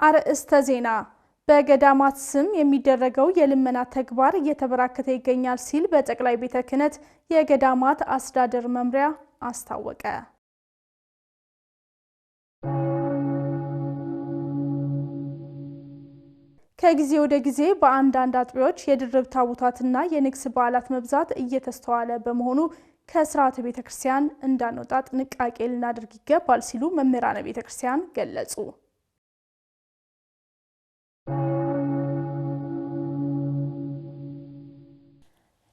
አርእስተ ዜና በገዳማት ስም የሚደረገው የልመና ተግባር እየተበራከተ ይገኛል ሲል በጠቅላይ ቤተ ክህነት የገዳማት አስተዳደር መምሪያ አስታወቀ። ከጊዜ ወደ ጊዜ በአንዳንድ አጥቢያዎች የድርብ ታቦታትና የንግስ በዓላት መብዛት እየተስተዋለ በመሆኑ ከሥርዓተ ቤተ ክርስቲያን እንዳንወጣ ጥንቃቄ ልናደርግ ይገባል ሲሉ መምህራነ ቤተ ክርስቲያን ገለጹ።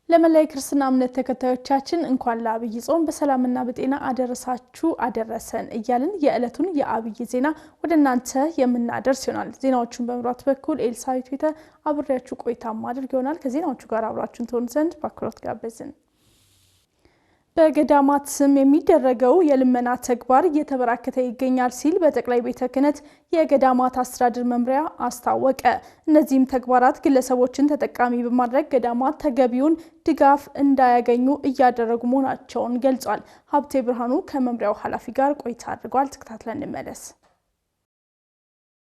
ለመላይ ክርስትና እምነት ተከታዮቻችን እንኳን ለአብይ ጾም በሰላምና በጤና አደረሳችሁ አደረሰን እያልን የዕለቱን የአብይ ዜና ወደናንተ የምናደርስ ይሆናል። ዜናዎቹን በመምራት በኩል ኤልሳቤት ቤተ አብሬያችሁ ቆይታ ማድረግ ይሆናል። ከዜናዎቹ ጋር አብራችሁን ትሆኑ ዘንድ በአክብሮት ጋበዝን። በገዳማት ስም የሚደረገው የልመና ተግባር እየተበራከተ ይገኛል ሲል በጠቅላይ ቤተ ክህነት የገዳማት አስተዳደር መምሪያ አስታወቀ። እነዚህም ተግባራት ግለሰቦችን ተጠቃሚ በማድረግ ገዳማት ተገቢውን ድጋፍ እንዳያገኙ እያደረጉ መሆናቸውን ገልጿል። ሀብቴ ብርሃኑ ከመምሪያው ኃላፊ ጋር ቆይታ አድርጓል። ተከታትለን እንመለስ።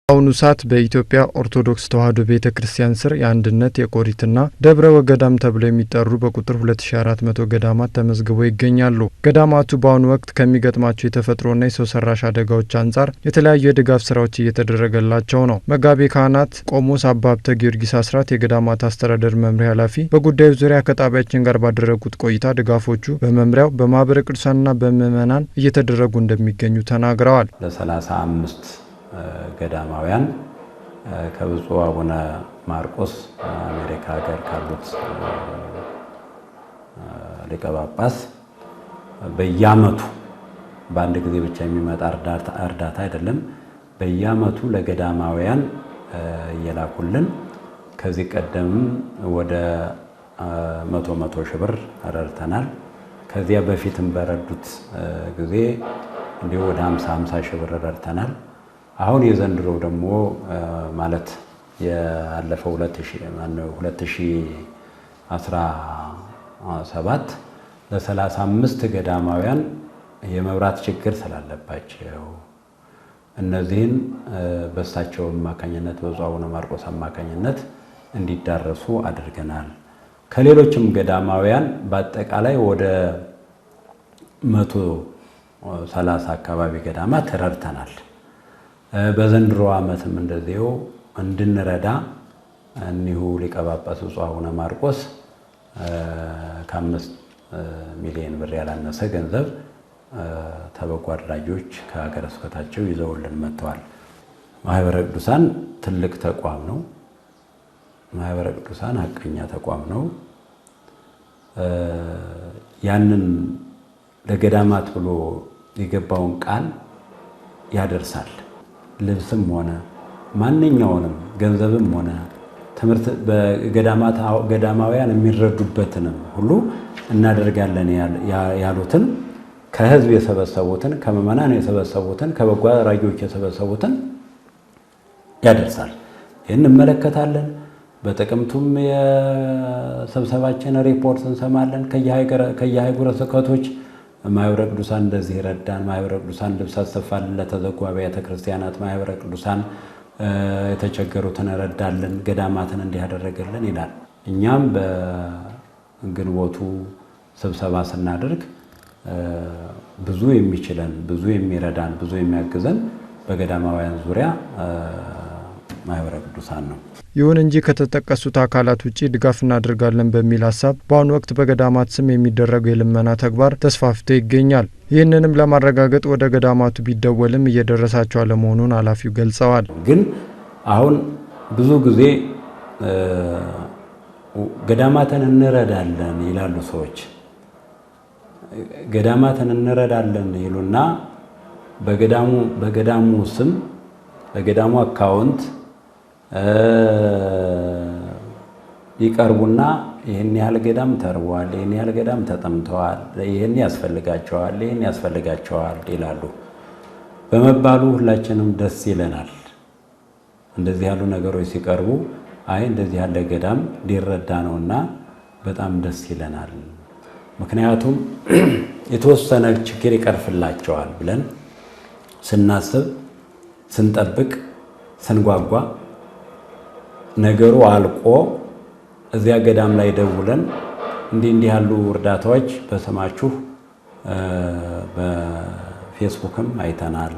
አሁኑ ሰዓት በኢትዮጵያ ኦርቶዶክስ ተዋሕዶ ቤተክርስቲያን ስር የአንድነት የቆሪትና ደብረ ወገዳም ተብለው የሚጠሩ በቁጥር 2400 ገዳማት ተመዝግበው ይገኛሉ። ገዳማቱ በአሁኑ ወቅት ከሚገጥማቸው የተፈጥሮና የሰው ሰራሽ አደጋዎች አንጻር የተለያዩ የድጋፍ ስራዎች እየተደረገላቸው ነው። መጋቤ ካህናት ቆሞስ አባ ሀብተ ጊዮርጊስ አስራት የገዳማት አስተዳደር መምሪያ ኃላፊ በጉዳዩ ዙሪያ ከጣቢያችን ጋር ባደረጉት ቆይታ ድጋፎቹ በመምሪያው በማህበረ ቅዱሳንና በምዕመናን እየተደረጉ እንደሚገኙ ተናግረዋል። ለ35 ገዳማውያን ከብፁዕ አቡነ ማርቆስ አሜሪካ ሀገር ካሉት ሊቀ ጳጳስ በየዓመቱ በአንድ ጊዜ ብቻ የሚመጣ እርዳታ አይደለም። በየዓመቱ ለገዳማውያን እየላኩልን ከዚህ ቀደም ወደ 100 ሺህ ብር ረድተናል። ከዚያ በፊትም በረዱት ጊዜ እንዲሁ ወደ 50 ሺህ ብር ረድተናል። አሁን የዘንድሮ ደግሞ ማለት ያለፈው 2017 ለ35 ገዳማውያን የመብራት ችግር ስላለባቸው እነዚህን በእሳቸው አማካኝነት በብፁዕ አቡነ ማርቆስ አማካኝነት እንዲዳረሱ አድርገናል። ከሌሎችም ገዳማውያን በአጠቃላይ ወደ 130 አካባቢ ገዳማት ረድተናል። በዘንድሮ ዓመትም እንደዚሁ እንድንረዳ እኒሁ ሊቀ ጳጳስ ብፁዕ አቡነ ማርቆስ ከ5 ሚሊዮን ብር ያላነሰ ገንዘብ ተበጎ አድራጊዎች ከሀገረ ስብከታቸው ይዘውልን መጥተዋል። ማህበረ ቅዱሳን ትልቅ ተቋም ነው። ማህበረ ቅዱሳን ሀቀኛ ተቋም ነው። ያንን ለገዳማት ብሎ የገባውን ቃል ያደርሳል። ልብስም ሆነ ማንኛውንም ገንዘብም ሆነ ትምህርት በገዳማውያን የሚረዱበትንም ሁሉ እናደርጋለን ያሉትን ከህዝብ የሰበሰቡትን ከምዕመናን የሰበሰቡትን ከበጎ አድራጊዎች የሰበሰቡትን ያደርሳል። ይህን እንመለከታለን። በጥቅምቱም የስብሰባችን ሪፖርት እንሰማለን። ከየሀገረ ስብከቶች ማህበረ ቅዱሳን እንደዚህ ረዳን፣ ማህበረ ቅዱሳን ልብስ አሰፋልን ለተዘጉ አብያተ ክርስቲያናት፣ ማህበረ ቅዱሳን የተቸገሩትን ረዳልን፣ ገዳማትን እንዲያደረገልን ይላል። እኛም በግንቦቱ ስብሰባ ስናደርግ ብዙ የሚችለን፣ ብዙ የሚረዳን፣ ብዙ የሚያግዘን በገዳማውያን ዙሪያ ማህበረ ቅዱሳን ነው። ይሁን እንጂ ከተጠቀሱት አካላት ውጪ ድጋፍ እናደርጋለን በሚል ሀሳብ በአሁኑ ወቅት በገዳማት ስም የሚደረገው የልመና ተግባር ተስፋፍቶ ይገኛል። ይህንንም ለማረጋገጥ ወደ ገዳማቱ ቢደወልም እየደረሳቸው አለመሆኑን ኃላፊው ገልጸዋል። ግን አሁን ብዙ ጊዜ ገዳማትን እንረዳለን ይላሉ ሰዎች። ገዳማትን እንረዳለን ይሉና በገዳሙ ስም በገዳሙ አካውንት ይቀርቡና ይህን ያህል ገዳም ተርቧል፣ ይህን ያህል ገዳም ተጠምተዋል፣ ይህን ያስፈልጋቸዋል ይላሉ። በመባሉ ሁላችንም ደስ ይለናል። እንደዚህ ያሉ ነገሮች ሲቀርቡ አይ እንደዚህ ያለ ገዳም ሊረዳ ነውና በጣም ደስ ይለናል። ምክንያቱም የተወሰነ ችግር ይቀርፍላቸዋል ብለን ስናስብ ስንጠብቅ ስንጓጓ ነገሩ አልቆ እዚያ ገዳም ላይ ደውለን እንዲህ ያሉ እርዳታዎች በስማችሁ በፌስቡክም አይተናል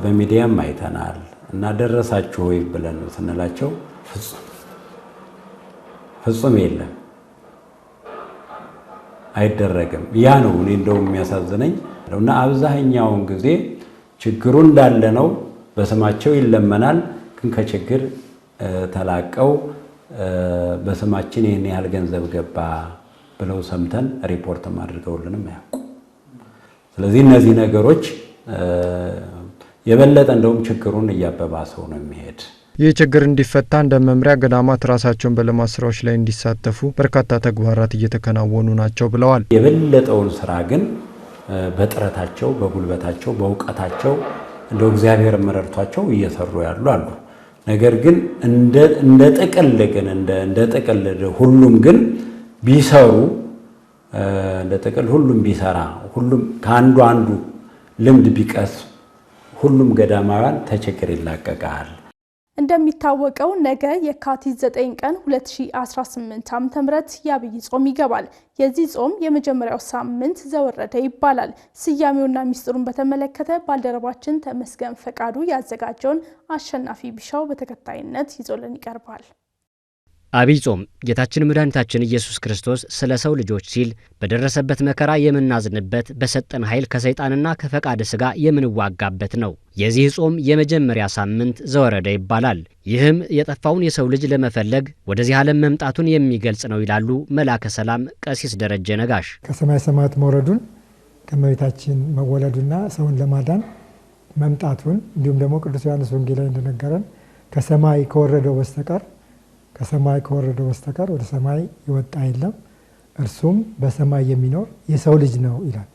በሚዲያም አይተናል እና ደረሳችሁ ወይ ብለን ስንላቸው ፍጹም የለም አይደረግም። ያ ነው እኔ እንደውም የሚያሳዝነኝ እና አብዛኛውን ጊዜ ችግሩ እንዳለ ነው። በስማቸው ይለመናል፣ ግን ከችግር ተላቀው በስማችን ይሄን ያህል ገንዘብ ገባ ብለው ሰምተን ሪፖርትም አድርገውልንም አያውቁ። ስለዚህ እነዚህ ነገሮች የበለጠ እንደውም ችግሩን እያባባሰው ነው የሚሄድ። ይህ ችግር እንዲፈታ እንደ መምሪያ ገዳማት ራሳቸውን በልማት ስራዎች ላይ እንዲሳተፉ በርካታ ተግባራት እየተከናወኑ ናቸው ብለዋል። የበለጠውን ስራ ግን በጥረታቸው፣ በጉልበታቸው፣ በእውቀታቸው እንደው እግዚአብሔር መረድቷቸው እየሰሩ ያሉ አሉ። ነገር ግን እንደ ጥቅል ሁሉም ግን ቢሰሩ እንደ ጥቅል ሁሉም ቢሰራ ሁሉም ከአንዱ ልምድ ቢቀስ ሁሉም ገዳማውያን ተቸግር ይላቀቃል። እንደሚታወቀው ነገ የካቲት 9 ቀን 2018 ዓ.ም የአብይ ጾም ይገባል። የዚህ ጾም የመጀመሪያው ሳምንት ዘወረደ ይባላል። ስያሜውና ሚስጥሩን በተመለከተ ባልደረባችን ተመስገን ፈቃዱ ያዘጋጀውን አሸናፊ ቢሻው በተከታይነት ይዞልን ይቀርባል። አብይ ጾም ጌታችን መድኃኒታችን ኢየሱስ ክርስቶስ ስለ ሰው ልጆች ሲል በደረሰበት መከራ የምናዝንበት፣ በሰጠን ኃይል ከሰይጣንና ከፈቃድ ሥጋ የምንዋጋበት ነው። የዚህ ጾም የመጀመሪያ ሳምንት ዘወረደ ይባላል። ይህም የጠፋውን የሰው ልጅ ለመፈለግ ወደዚህ ዓለም መምጣቱን የሚገልጽ ነው ይላሉ መላከ ሰላም ቀሲስ ደረጀ ነጋሽ። ከሰማይ ሰማያት መውረዱን ከመቤታችን መወለዱና ሰውን ለማዳን መምጣቱን እንዲሁም ደግሞ ቅዱስ ዮሐንስ ወንጌል ላይ እንደነገረን ከሰማይ ከወረደው በስተቀር ወደ ሰማይ የወጣ የለም፣ እርሱም በሰማይ የሚኖር የሰው ልጅ ነው ይላል።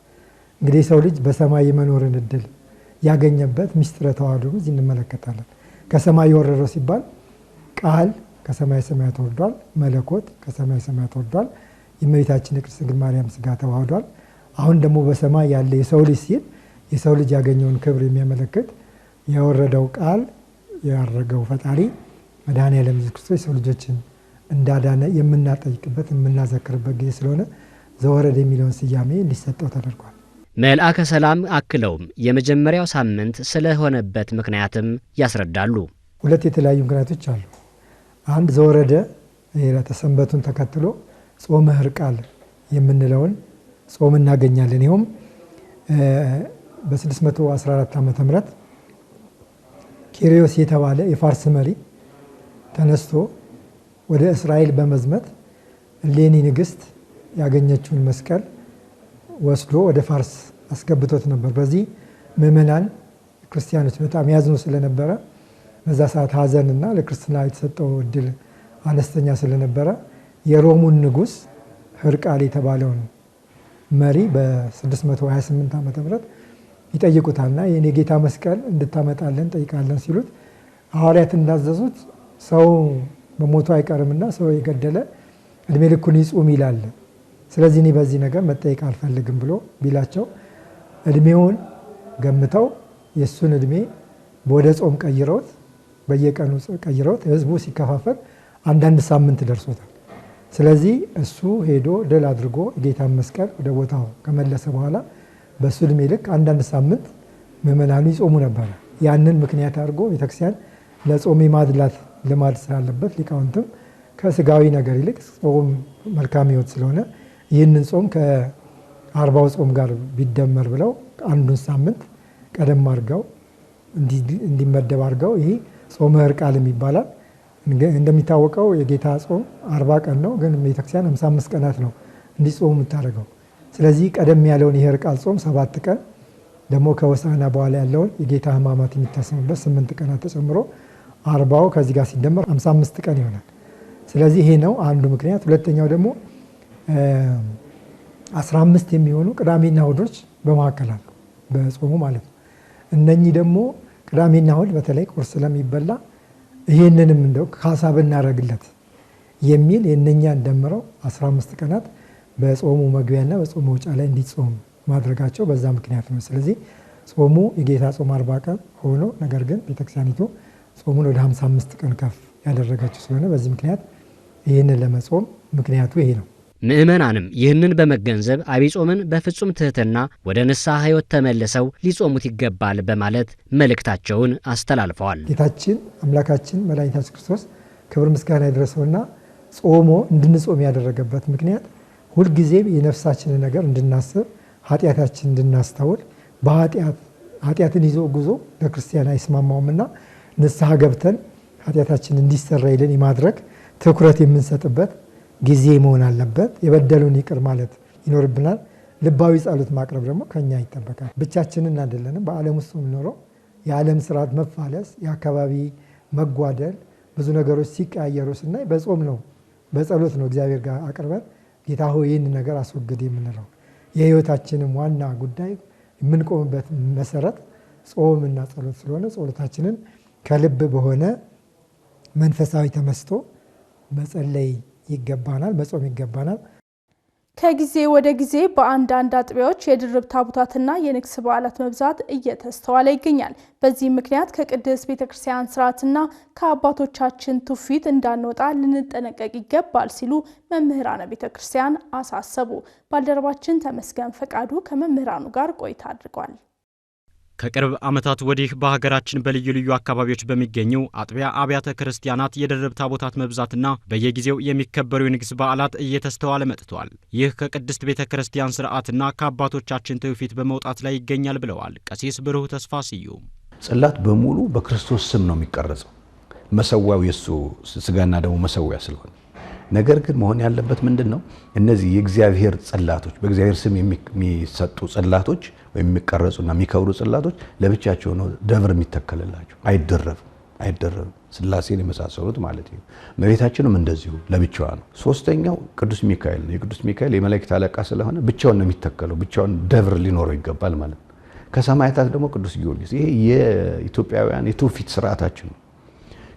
እንግዲህ የሰው ልጅ በሰማይ የመኖርን እድል ያገኘበት ምስጢረ ተዋሕዶ እዚህ እንመለከታለን። ከሰማይ የወረደው ሲባል ቃል ከሰማይ ሰማያት ወርዷል፣ መለኮት ከሰማይ ሰማያት ወርዷል፣ የእመቤታችን የቅድስት ድንግል ማርያም ሥጋ ተዋህዷል። አሁን ደግሞ በሰማይ ያለ የሰው ልጅ ሲል የሰው ልጅ ያገኘውን ክብር የሚያመለክት የወረደው ቃል ያረገው ፈጣሪ መድኃኔዓለም ኢየሱስ ክርስቶስ የሰው ልጆችን እንዳዳነ የምናጠይቅበት የምናዘክርበት ጊዜ ስለሆነ ዘወረደ የሚለውን ስያሜ እንዲሰጠው ተደርጓል። መልአከ ሰላም አክለውም የመጀመሪያው ሳምንት ስለሆነበት ምክንያትም ያስረዳሉ። ሁለት የተለያዩ ምክንያቶች አሉ። አንድ ዘወረደ ዕለተ ሰንበቱን ተከትሎ ጾመ ሕርቃል የምንለውን ጾም እናገኛለን። ይኸውም በ614 ዓመተ ምህረት ኪሪዮስ የተባለ የፋርስ መሪ ተነስቶ ወደ እስራኤል በመዝመት እሌኒ ንግስት ያገኘችውን መስቀል ወስዶ ወደ ፋርስ አስገብቶት ነበር። በዚህ ምዕመናን ክርስቲያኖች በጣም ያዝኑ ስለነበረ በዛ ሰዓት ሀዘንና ለክርስትና የተሰጠው እድል አነስተኛ ስለነበረ የሮሙን ንጉስ ሕርቃል የተባለውን መሪ በ628 ዓመተ ምህረት ይጠይቁታልና የኔ ጌታ መስቀል እንድታመጣለን ጠይቃለን ሲሉት ሐዋርያት እንዳዘዙት ሰው በሞቱ አይቀርምና ሰው የገደለ እድሜ ልኩን ይጹም ይላል። ስለዚህ እኔ በዚህ ነገር መጠየቅ አልፈልግም ብሎ ቢላቸው እድሜውን ገምተው የሱን እድሜ ወደ ጾም ቀይረውት በየቀኑ ቀይረውት ህዝቡ ሲከፋፈል አንዳንድ ሳምንት ደርሶታል። ስለዚህ እሱ ሄዶ ድል አድርጎ ጌታን መስቀል ወደ ቦታው ከመለሰ በኋላ በሱ እድሜ ልክ አንዳንድ ሳምንት ምዕመናኑ ይጾሙ ነበር። ያንን ምክንያት አድርጎ ቤተክርስቲያን ለጾም ማድላት ልማድ ስላለበት ሊቃውንትም ከስጋዊ ነገር ይልቅ ጾም መልካም ህይወት ስለሆነ ይህንን ጾም ከ40ው ጾም ጋር ቢደመር ብለው አንዱን ሳምንት ቀደም አድርገው እንዲመደብ አድርገው ይህ ጾመ ሕርቃል ይባላል። እንደሚታወቀው የጌታ ጾም 40 ቀን ነው፣ ግን ቤተክርስቲያን 55 ቀናት ነው እንዲጾሙ የምታደርገው። ስለዚህ ቀደም ያለውን የሕርቃል ጾም 7 ቀን ደግሞ ከሆሳዕና በኋላ ያለውን የጌታ ሕማማት የሚታሰብበት 8 ቀናት ተጨምሮ 40ው ከዚህ ጋር ሲደመር 55 ቀን ይሆናል። ስለዚህ ይሄ ነው አንዱ ምክንያት። ሁለተኛው ደግሞ 15 የሚሆኑ ቅዳሜና እሁዶች በመካከል አሉ በጾሙ ማለት ነው። እነኚህ ደግሞ ቅዳሜና እሁድ በተለይ ቁርስ ስለሚበላ ይህንንም እንደው ካሳ ብናደርግለት የሚል የእነኛን ደምረው 15 ቀናት በጾሙ መግቢያና በጾሙ መውጫ ላይ እንዲጾም ማድረጋቸው በዛ ምክንያት ነው። ስለዚህ ጾሙ የጌታ ጾም 40 ቀን ሆኖ ነገር ግን ቤተክርስቲያኒቱ ጾሙን ወደ 55 ቀን ከፍ ያደረገችው ስለሆነ በዚህ ምክንያት ይህንን ለመጾም ምክንያቱ ይሄ ነው። ምእመናንም ይህንን በመገንዘብ ዐቢይ ጾምን በፍጹም ትሕትና ወደ ንስሐ ሕይወት ተመልሰው ሊጾሙት ይገባል በማለት መልእክታቸውን አስተላልፈዋል። ጌታችን አምላካችን መድኃኒታችን ክርስቶስ ክብር ምስጋና ይድረሰውና ጾሞ እንድንጾም ያደረገበት ምክንያት ሁልጊዜም የነፍሳችንን ነገር እንድናስብ፣ ኃጢአታችን እንድናስተውል፣ ኃጢአትን ይዞ ጉዞ ለክርስቲያን አይስማማውምና ንስሐ ገብተን ኃጢአታችን እንዲሰረይልን የማድረግ ትኩረት የምንሰጥበት ጊዜ መሆን አለበት። የበደሉን ይቅር ማለት ይኖርብናል። ልባዊ ጸሎት ማቅረብ ደግሞ ከኛ ይጠበቃል። ብቻችንን አይደለንም። በዓለም ውስጥ የምንኖረው የዓለም ስርዓት መፋለስ፣ የአካባቢ መጓደል፣ ብዙ ነገሮች ሲቀያየሩ ስናይ በጾም ነው በጸሎት ነው እግዚአብሔር ጋር አቅርበን ጌታ ሆይ ይህን ነገር አስወግድ የምንለው። የህይወታችንም ዋና ጉዳይ የምንቆምበት መሰረት ጾምና ጸሎት ስለሆነ ጸሎታችንን ከልብ በሆነ መንፈሳዊ ተመስጦ መጸለይ ይገባናል፣ መጾም ይገባናል። ከጊዜ ወደ ጊዜ በአንዳንድ አጥቢያዎች የድርብ ታቦታትና የንግስ በዓላት መብዛት እየተስተዋለ ይገኛል። በዚህ ምክንያት ከቅድስት ቤተክርስቲያን ስርዓትና ከአባቶቻችን ትውፊት እንዳንወጣ ልንጠነቀቅ ይገባል ሲሉ መምህራነ ቤተክርስቲያን አሳሰቡ። ባልደረባችን ተመስገን ፈቃዱ ከመምህራኑ ጋር ቆይታ አድርጓል። ከቅርብ ዓመታት ወዲህ በሀገራችን በልዩ ልዩ አካባቢዎች በሚገኙ አጥቢያ አብያተ ክርስቲያናት የድርብ ታቦታት መብዛትና በየጊዜው የሚከበሩ የንግስ በዓላት እየተስተዋለ መጥቷል። ይህ ከቅድስት ቤተክርስቲያን ስርዓትና ከአባቶቻችን ትውፊት በመውጣት ላይ ይገኛል ብለዋል ቀሲስ ብሩህ ተስፋ ስዩም። ጽላት በሙሉ በክርስቶስ ስም ነው የሚቀረጸው። መሰዋው የሱ ስጋና ደሙ መሰዋያ ስለሆነ ነገር ግን መሆን ያለበት ምንድነው? እነዚህ የእግዚአብሔር ጽላቶች በእግዚአብሔር ስም የሚሰጡ ጽላቶች ወይም የሚቀረጹና የሚከብሩ ጽላቶች ለብቻቸው ነው ደብር የሚተከለላቸው። አይደረብም። ስላሴን የመሳሰሉት ማለት ነው። መቤታችንም እንደዚሁ ለብቻዋ ነው። ሶስተኛው ቅዱስ ሚካኤል ነው። የቅዱስ ሚካኤል የመላእክት አለቃ ስለሆነ ብቻውን ነው የሚተከለው። ብቻውን ደብር ሊኖረው ይገባል ማለት ነው። ከሰማዕታት ደግሞ ቅዱስ ጊዮርጊስ። ይሄ የኢትዮጵያውያን የትውፊት ስርዓታችን ነው።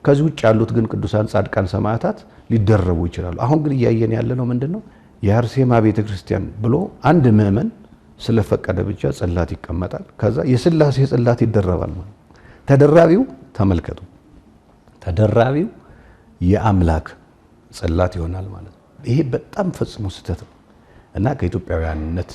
ከዚህ ውጭ ያሉት ግን ቅዱሳን ጻድቃን ሰማዕታት ሊደረቡ ይችላሉ። አሁን ግን እያየን ያለነው ምንድነው? የአርሴማ ቤተክርስቲያን ብሎ አንድ ምእመን ስለፈቀደ ብቻ ጽላት ይቀመጣል። ከዛ የስላሴ ጽላት ይደረባል ማለት። ተደራቢው ተመልከቱ፣ ተደራቢው የአምላክ ጽላት ይሆናል ማለት ነው። ይሄ በጣም ፈጽሞ ስህተት ነው እና ከኢትዮጵያውያንነት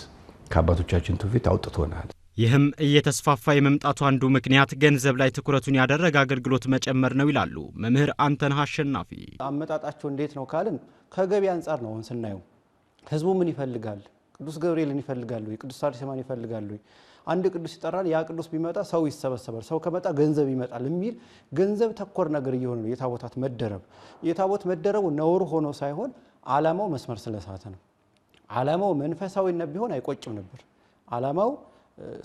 ከአባቶቻችን ትውፊት አውጥቶናል። ይህም እየተስፋፋ የመምጣቱ አንዱ ምክንያት ገንዘብ ላይ ትኩረቱን ያደረገ አገልግሎት መጨመር ነው ይላሉ መምህር አንተነህ አሸናፊ። አመጣጣቸው እንዴት ነው ካልን ከገቢ አንጻር ነው ስናየው። ህዝቡ ምን ይፈልጋል? ቅዱስ ገብርኤልን ይፈልጋሉ፣ የቅዱስ አርሴማን ይፈልጋሉ። አንድ ቅዱስ ይጠራል፣ ያ ቅዱስ ቢመጣ ሰው ይሰበሰባል፣ ሰው ከመጣ ገንዘብ ይመጣል የሚል ገንዘብ ተኮር ነገር እየሆነ ነው የታቦታት መደረብ። የታቦት መደረቡ ነውር ሆኖ ሳይሆን ዓላማው መስመር ስለሳተ ነው። ዓላማው መንፈሳዊነት ቢሆን አይቆጭም ነበር። ዓላማው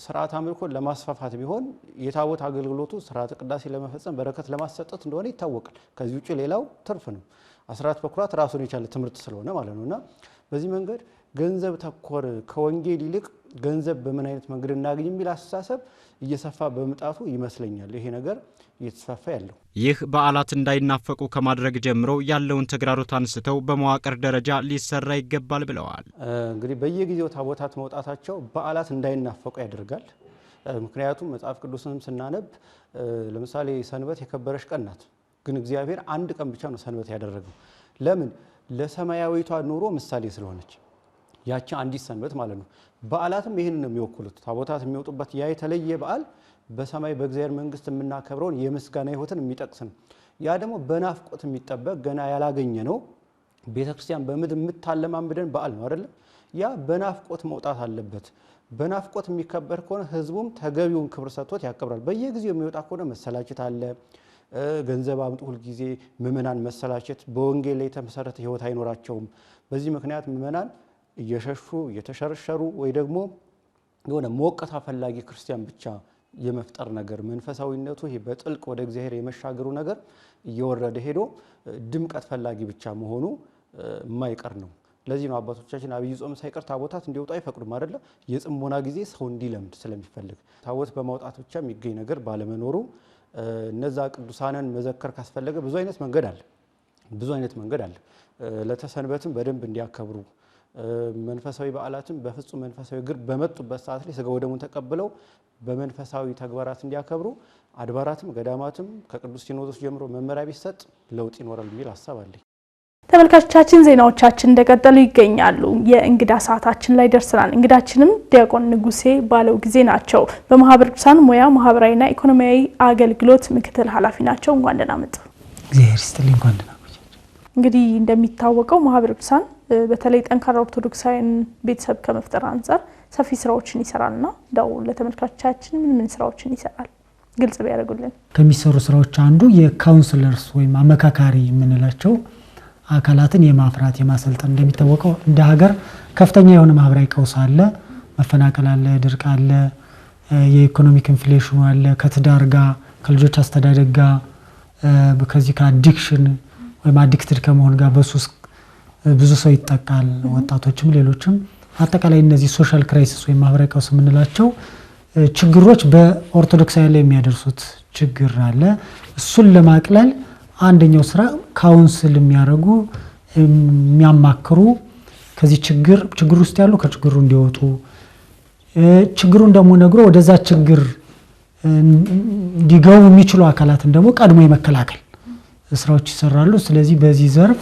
ስርዓት አምልኮ ለማስፋፋት ቢሆን የታቦት አገልግሎቱ ስርዓተ ቅዳሴ ለመፈጸም በረከት ለማሰጠት እንደሆነ ይታወቃል። ከዚህ ውጪ ሌላው ትርፍ ነው። አስራት በኩራት ራሱን የቻለ ትምህርት ስለሆነ ማለት ነውና በዚህ መንገድ ገንዘብ ተኮር ከወንጌል ይልቅ ገንዘብ በምን አይነት መንገድ እናገኝ የሚል አስተሳሰብ እየሰፋ በመምጣቱ ይመስለኛል ይሄ ነገር እየተስፋፋ ያለው። ይህ በዓላት እንዳይናፈቁ ከማድረግ ጀምሮ ያለውን ተግዳሮት አንስተው በመዋቅር ደረጃ ሊሰራ ይገባል ብለዋል። እንግዲህ በየጊዜው ታቦታት መውጣታቸው በዓላት እንዳይናፈቁ ያደርጋል። ምክንያቱም መጽሐፍ ቅዱስንም ስናነብ ለምሳሌ ሰንበት የከበረች ቀን ናት፣ ግን እግዚአብሔር አንድ ቀን ብቻ ነው ሰንበት ያደረገው። ለምን? ለሰማያዊቷ ኑሮ ምሳሌ ስለሆነች ያቺ አንዲት ሰንበት ማለት ነው። በዓላትም ይህንን ነው የሚወክሉት። ታቦታት የሚወጡበት ያ የተለየ በዓል በሰማይ በእግዚአብሔር መንግስት የምናከብረውን የምስጋና ሕይወትን የሚጠቅስ ነው። ያ ደግሞ በናፍቆት የሚጠበቅ ገና ያላገኘ ነው። ቤተክርስቲያን በምድር የምታለማምደን በዓል ነው አይደለም? ያ በናፍቆት መውጣት አለበት። በናፍቆት የሚከበር ከሆነ ህዝቡም ተገቢውን ክብር ሰጥቶት ያከብራል። በየጊዜው የሚወጣ ከሆነ መሰላቸት አለ። ገንዘብ አምጡ ሁልጊዜ ምእመናን መሰላቸት፣ በወንጌል ላይ የተመሰረተ ሕይወት አይኖራቸውም። በዚህ ምክንያት ምእመናን እየሸሹ እየተሸረሸሩ ወይ ደግሞ የሆነ ሞቅታ ፈላጊ ክርስቲያን ብቻ የመፍጠር ነገር መንፈሳዊነቱ ይሄ በጥልቅ ወደ እግዚአብሔር የመሻገሩ ነገር እየወረደ ሄዶ ድምቀት ፈላጊ ብቻ መሆኑ የማይቀር ነው። ለዚህ ነው አባቶቻችን አብይ ጾም ሳይቀር ታቦታት እንዲወጡ አይፈቅዱም አይደለ? የጽሞና ጊዜ ሰው እንዲለምድ ስለሚፈልግ ታቦት በማውጣት ብቻ የሚገኝ ነገር ባለመኖሩ እነዛ ቅዱሳንን መዘከር ካስፈለገ ብዙ አይነት መንገድ አለ። ለተሰንበትም በደንብ እንዲያከብሩ መንፈሳዊ በዓላትን በፍጹም መንፈሳዊ ግር በመጡበት ሰዓት ላይ ስጋው ደሙን ተቀብለው በመንፈሳዊ ተግባራት እንዲያከብሩ አድባራትም ገዳማትም ከቅዱስ ሲኖዶስ ጀምሮ መመሪያ ቢሰጥ ለውጥ ይኖራል ቢል አሳባለኝ። ተመልካቾቻችን ዜናዎቻችን እንደቀጠሉ ይገኛሉ። የእንግዳ ሰዓታችን ላይ ደርሰናል። እንግዳችንም ዲያቆን ንጉሴ ባለው ጊዜ ናቸው። በማህበረ ቅዱሳን ሙያ ማህበራዊና ኢኮኖሚያዊ አገልግሎት ምክትል ኃላፊ ናቸው። እንኳን ደህና መጡ። እግዚአብሔር ይስጥልኝ። እንኳን ደህና ቆያችሁ። እንግዲህ እንደሚታወቀው ማህበረ ቅዱሳን በተለይ ጠንካራ ኦርቶዶክሳዊን ቤተሰብ ከመፍጠር አንፃር ሰፊ ስራዎችን ይሰራልና ዳው ለተመልካቾቻችን ምን ስራዎችን ይሰራል ግልጽ ቢያደርጉልን። ከሚሰሩ ስራዎች አንዱ የካውንስለርስ ወይም አመካካሪ የምንላቸው አካላትን የማፍራት የማሰልጠን እንደሚታወቀው እንደ ሀገር ከፍተኛ የሆነ ማህበራዊ ቀውስ አለ፣ መፈናቀል አለ፣ ድርቅ አለ፣ የኢኮኖሚክ ኢንፍሌሽኑ አለ፣ ከትዳር ጋር ከልጆች አስተዳደግ ጋር ከዚህ ከአዲክሽን ወይም አዲክትድ ከመሆን ጋር በሱስ ብዙ ሰው ይጠቃል፣ ወጣቶችም ሌሎችም። አጠቃላይ እነዚህ ሶሻል ክራይሲስ ወይም ማህበራዊ ቀውስ የምንላቸው ችግሮች በኦርቶዶክሳውያን ላይ የሚያደርሱት ችግር አለ። እሱን ለማቅለል አንደኛው ስራ ካውንስል የሚያደርጉ የሚያማክሩ ከዚህ ችግር ውስጥ ያሉ ከችግሩ እንዲወጡ ችግሩን ደግሞ ነግሮ ወደዛ ችግር እንዲገቡ የሚችሉ አካላትን ደግሞ ቀድሞ የመከላከል ስራዎች ይሰራሉ። ስለዚህ በዚህ ዘርፍ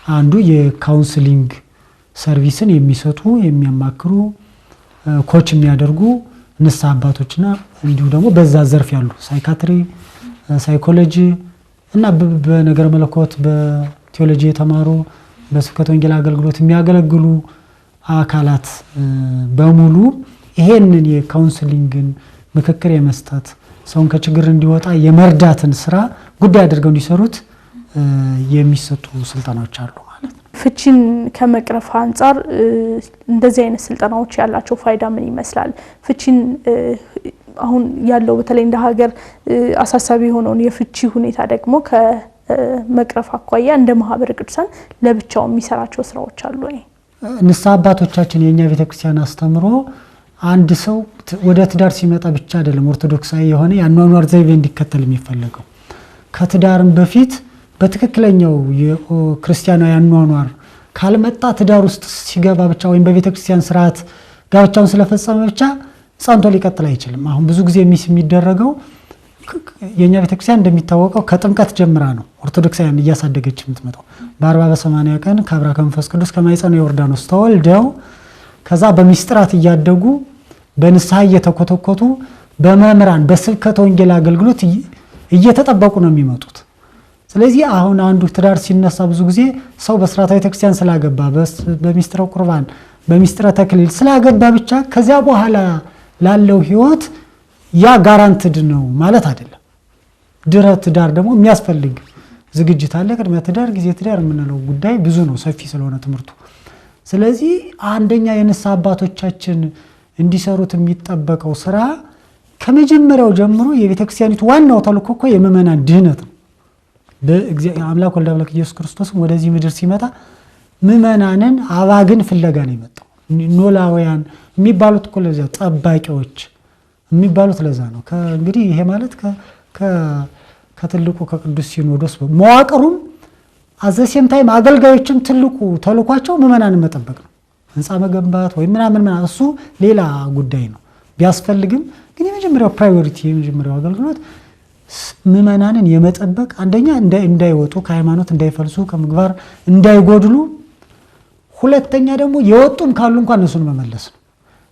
አንዱ የካውንስሊንግ ሰርቪስን የሚሰጡ የሚያማክሩ ኮች የሚያደርጉ ንስሐ አባቶችና እንዲሁ ደግሞ በዛ ዘርፍ ያሉ ሳይካትሪ፣ ሳይኮሎጂ እና በነገር መለኮት በቴዎሎጂ የተማሩ በስብከተ ወንጌል አገልግሎት የሚያገለግሉ አካላት በሙሉ ይሄንን የካውንስሊንግን ምክክር የመስጠት ሰውን ከችግር እንዲወጣ የመርዳትን ስራ ጉዳይ አድርገው እንዲሰሩት የሚሰጡ ስልጠናዎች አሉ ማለት ነው። ፍቺን ከመቅረፍ አንፃር እንደዚህ አይነት ስልጠናዎች ያላቸው ፋይዳ ምን ይመስላል? ፍቺን አሁን ያለው በተለይ እንደ ሀገር አሳሳቢ የሆነውን የፍቺ ሁኔታ ደግሞ ከመቅረፍ አኳያ እንደ ማህበረ ቅዱሳን ለብቻው የሚሰራቸው ስራዎች አሉ ወይ? ንስሐ አባቶቻችን የኛ ቤተክርስቲያን አስተምሮ አንድ ሰው ወደ ትዳር ሲመጣ ብቻ አይደለም ኦርቶዶክሳዊ የሆነ የአኗኗር ዘይቤ እንዲከተል የሚፈልገው ከትዳርም በፊት በትክክለኛው የክርስቲያናዊ አኗኗር ካልመጣ ትዳር ውስጥ ሲገባ ብቻ ወይም በቤተክርስቲያን ስርዓት ጋብቻውን ስለፈጸመ ብቻ ጸንቶ ሊቀጥል አይችልም። አሁን ብዙ ጊዜ የሚደረገው የኛ ቤተክርስቲያን እንደሚታወቀው ከጥምቀት ጀምራ ነው ኦርቶዶክሳውያን እያሳደገች የምትመጣው። በ40 በ80 ቀን ከአብራ ከመንፈስ ቅዱስ ከማይጸኑ ዮርዳኖስ ተወልደው ከዛ በሚስጥራት እያደጉ በንስሐ እየተኮተኮቱ በመምራን በስብከተ ወንጌል አገልግሎት እየተጠበቁ ነው የሚመጡት። ስለዚህ አሁን አንዱ ትዳር ሲነሳ ብዙ ጊዜ ሰው በስርዓተ ቤተክርስቲያን ስላገባ በሚስጥረ ቁርባን በሚስጥረ ተክሊል ስላገባ ብቻ ከዚያ በኋላ ላለው ህይወት ያ ጋራንትድ ነው ማለት አይደለም። ድረ ትዳር ደግሞ የሚያስፈልግ ዝግጅት አለ። ቅድመ ትዳር፣ ጊዜ ትዳር የምንለው ጉዳይ ብዙ ነው፣ ሰፊ ስለሆነ ትምህርቱ። ስለዚህ አንደኛ የንስሐ አባቶቻችን እንዲሰሩት የሚጠበቀው ስራ ከመጀመሪያው ጀምሮ የቤተክርስቲያኒቱ ዋናው ተልእኮ እኮ የምእመናን ድህነት ነው። አምላክ ወልደ አምላክ ኢየሱስ ክርስቶስም ወደዚህ ምድር ሲመጣ ምእመናንን አባግን ፍለጋ ነው የመጣው። ኖላውያን የሚባሉት እኮ ለዛ ጠባቂዎች የሚባሉት ለዛ ነው። እንግዲህ ይሄ ማለት ከትልቁ ከቅዱስ ሲኖዶስ መዋቅሩም አዘሴም ታይም አገልጋዮችም ትልቁ ተልኳቸው ምእመናንን መጠበቅ ነው። ህንፃ መገንባት ወይ ምናምን እሱ ሌላ ጉዳይ ነው ቢያስፈልግም፣ ግን የመጀመሪያው ፕራዮሪቲ የመጀመሪያው አገልግሎት ምእመናንን የመጠበቅ አንደኛ እንዳይወጡ ከሃይማኖት እንዳይፈልሱ ከምግባር እንዳይጎድሉ፣ ሁለተኛ ደግሞ የወጡም ካሉ እንኳን እነሱን መመለስ ነው።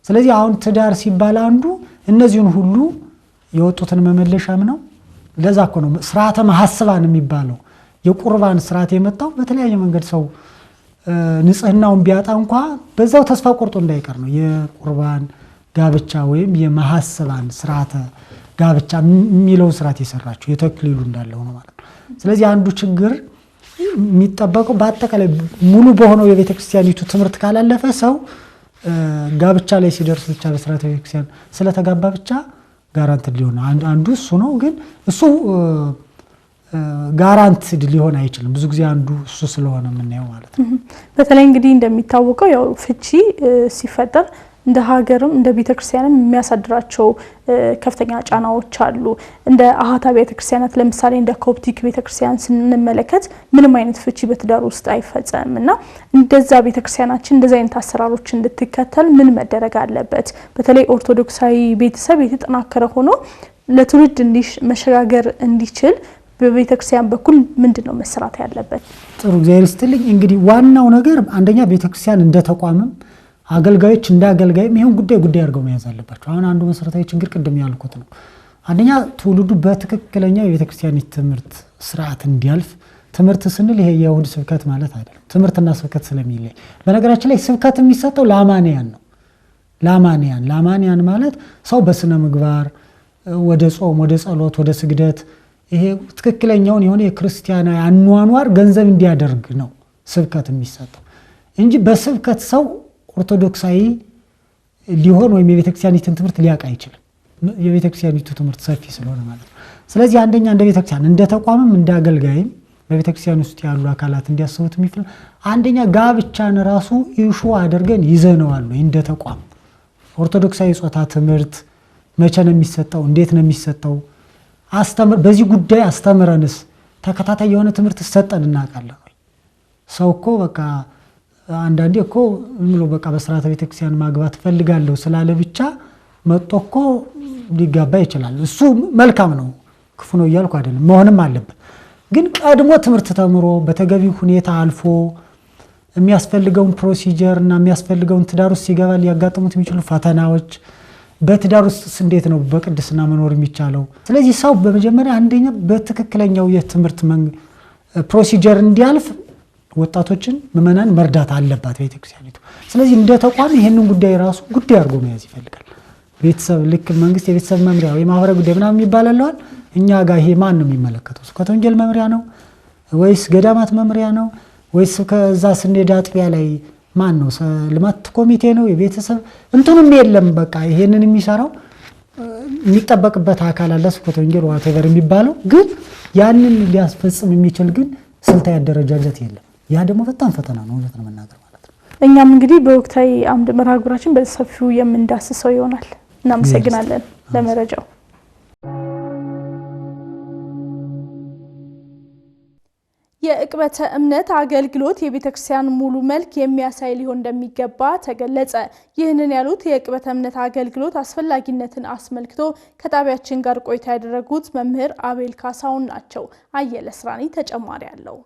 ስለዚህ አሁን ትዳር ሲባል አንዱ እነዚህን ሁሉ የወጡትን መመለሻም ነው። ለዛ እኮ ነው ስርዓተ ማሐሰባን የሚባለው የቁርባን ስርዓት የመጣው በተለያየ መንገድ ሰው ንጽህናውን ቢያጣ እንኳ በዛው ተስፋ ቆርጦ እንዳይቀር ነው የቁርባን ጋብቻ ወይም የማሐሰባን ስርዓተ ጋብቻ የሚለው ስርዓት የሰራቸው የተክሊሉ እንዳለው ነው ማለት ነው። ስለዚህ አንዱ ችግር የሚጠበቀው በአጠቃላይ ሙሉ በሆነው የቤተክርስቲያኒቱ ትምህርት ካላለፈ ሰው ጋብቻ ላይ ሲደርስ ብቻ በስርዓተ ቤተክርስቲያን ስለተጋባ ብቻ ጋራንትድ ሊሆን አንዱ እሱ ነው። ግን እሱ ጋራንትድ ሊሆን አይችልም። ብዙ ጊዜ አንዱ እሱ ስለሆነ የምናየው ማለት ነው። በተለይ እንግዲህ እንደሚታወቀው ያው ፍቺ ሲፈጠር እንደ ሀገርም እንደ ቤተክርስቲያንም የሚያሳድራቸው ከፍተኛ ጫናዎች አሉ። እንደ አሃታ ቤተክርስቲያናት ለምሳሌ እንደ ኮፕቲክ ቤተክርስቲያን ስንመለከት ምንም አይነት ፍቺ በትዳር ውስጥ አይፈጸምና እንደዛ ቤተክርስቲያናችን እንደዛ አይነት አሰራሮች እንድትከተል ምን መደረግ አለበት? በተለይ ኦርቶዶክሳዊ ቤተሰብ የተጠናከረ ሆኖ ለትውልድ መሸጋገር እንዲችል በቤተክርስቲያን በኩል ምንድነው መስራት ያለበት? ጥሩ እግዚአብሔር ይስጥልኝ። እንግዲህ ዋናው ነገር አንደኛ ቤተክርስቲያን እንደ ተቋምም አገልጋዮች እንደ አገልጋይም ይሄን ጉዳይ አድርገው መያዝ አለባቸው። አሁን አንዱ መሰረታዊ ችግር ቅድም ያልኩት ነው። አንደኛ ትውልዱ በትክክለኛ የቤተክርስቲያን ትምህርት ስርዓት እንዲያልፍ፣ ትምህርት ስንል ይሄ የይሁድ ስብከት ማለት አይደለም። ትምህርትና ስብከት ስለሚለይ በነገራችን ላይ ስብከት የሚሰጠው ለአማንያን ነው። ለአማንያን ማለት ሰው በስነ ምግባር ወደ ጾም፣ ወደ ጸሎት፣ ወደ ስግደት ይሄ ትክክለኛውን የሆነ የክርስቲያናዊ አኗኗር ገንዘብ እንዲያደርግ ነው ስብከት የሚሰጠው እንጂ በስብከት ሰው ኦርቶዶክሳዊ ሊሆን ወይም የቤተክርስቲያኒትን ትምህርት ሊያውቅ አይችልም። የቤተክርስቲያኒቱ ትምህርት ሰፊ ስለሆነ ማለት ነው። ስለዚህ አንደኛ እንደ ቤተክርስቲያን እንደ ተቋምም እንደ አገልጋይም በቤተክርስቲያን ውስጥ ያሉ አካላት እንዲያስቡት የሚፈልግ አንደኛ ጋብቻን ራሱ ኢሹ አድርገን ይዘነዋል። እንደ ተቋም ኦርቶዶክሳዊ ጾታ ትምህርት መቼ ነው የሚሰጠው? እንዴት ነው የሚሰጠው? በዚህ ጉዳይ አስተምረንስ ተከታታይ የሆነ ትምህርት ሰጠን እናውቃለን ወይ? ሰው እኮ በቃ አንዳንዴ እኮ ምሎ በቃ በስርዓተ ቤተክርስቲያን ማግባት ፈልጋለሁ ስላለ ብቻ መጥቶ እኮ ሊጋባ ይችላል። እሱ መልካም ነው፣ ክፉ ነው እያልኩ አይደለም፣ መሆንም አለበት። ግን ቀድሞ ትምህርት ተምሮ በተገቢ ሁኔታ አልፎ የሚያስፈልገውን ፕሮሲጀር እና የሚያስፈልገውን ትዳር ውስጥ ሲገባ ሊያጋጥሙት የሚችሉ ፈተናዎች በትዳር ውስጥ እንዴት ነው በቅድስና መኖር የሚቻለው? ስለዚህ ሰው በመጀመሪያ አንደኛ በትክክለኛው የትምህርት ፕሮሲጀር እንዲያልፍ ወጣቶችን ምዕመናን መርዳት አለባት ቤተክርስቲያኒቱ። ስለዚህ እንደ ተቋም ይሄንን ጉዳይ ራሱ ጉዳይ አድርጎ መያዝ ይፈልጋል። ቤተሰብ ልክ መንግስት የቤተሰብ መምሪያ ወይ ማህበራዊ ጉዳይ ምናምን ይባላል። እኛ ጋር ይሄ ማን ነው የሚመለከተው? ስብከተ ወንጌል መምሪያ ነው ወይስ ገዳማት መምሪያ ነው ወይስ ከዛ ስንሄድ አጥቢያ ላይ ማን ነው? ልማት ኮሚቴ ነው? የቤተሰብ እንትኑም የለም። በቃ ይሄንን የሚሰራው የሚጠበቅበት አካል አለ፣ ስብከተ ወንጌል ዋቴቨር የሚባለው ግን ያንን ሊያስፈጽም የሚችል ግን ስልታዊ አደረጃጀት የለም። ያ ደግሞ በጣም ፈተና ነው እውነት ነው መናገር ማለት ነው። እኛም እንግዲህ በወቅታዊ አምድ መርሃ ግብራችን በሰፊው የምንዳስሰው ይሆናል። እናመሰግናለን ለመረጃው። የዕቅበተ እምነት አገልግሎት የቤተክርስቲያን ሙሉ መልክ የሚያሳይ ሊሆን እንደሚገባ ተገለጸ። ይህንን ያሉት የዕቅበተ እምነት አገልግሎት አስፈላጊነትን አስመልክቶ ከጣቢያችን ጋር ቆይታ ያደረጉት መምህር አቤል ካሳውን ናቸው። አየለ ስራኒ ተጨማሪ አለው።